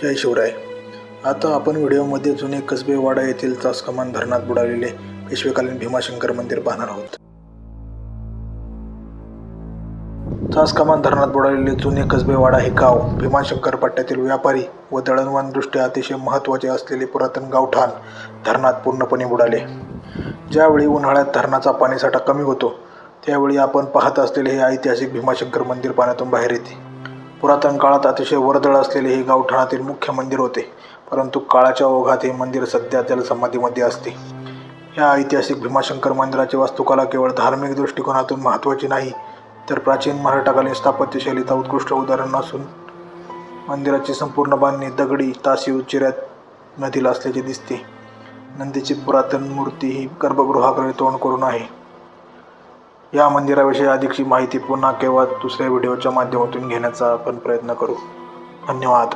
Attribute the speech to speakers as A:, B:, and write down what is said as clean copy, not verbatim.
A: जय शिवराय. आता आपण व्हिडिओमध्ये जुने कसबे वाडा येथील चासकमान धरणात बुडालेले पेशवेकालीन भीमाशंकर मंदिर पाहणार आहोत. चासकमान धरणात बुडालेले जुने कसबे वाडा हे गाव भीमाशंकर पट्ट्यातील व्यापारी व दळणवळणदृष्ट्या अतिशय महत्त्वाचे असलेले पुरातन गावठाण धरणात पूर्णपणे बुडाले. ज्यावेळी उन्हाळ्यात धरणाचा पाणीसाठा कमी होतो त्यावेळी आपण पाहत असलेले हे ऐतिहासिक भीमाशंकर मंदिर पाण्यातून बाहेर येते. पुरातन काळात अतिशय वर्दळ असलेले हे गावठाणातील मुख्य मंदिर होते, परंतु काळाच्या ओघात हे मंदिर सध्या जलसमाधीमध्ये असते. या ऐतिहासिक भीमाशंकर मंदिराची वास्तुकला केवळ धार्मिक दृष्टिकोनातून महत्त्वाची नाही, तर प्राचीन मराठाकालीन स्थापत्यशैलीचा उत्कृष्ट उदाहरण असून मंदिराची संपूर्ण बांधणी दगडी तासीव चिऱ्यामधील असल्याचे दिसते. नंदीची पुरातन मूर्ती ही गर्भगृहाकडे तोंड करून आहे. या मंदिराविषयी अधिकची माहिती पुन्हा केव्हा दुसऱ्या व्हिडिओच्या माध्यमातून घेण्याचा आपण प्रयत्न करू. धन्यवाद.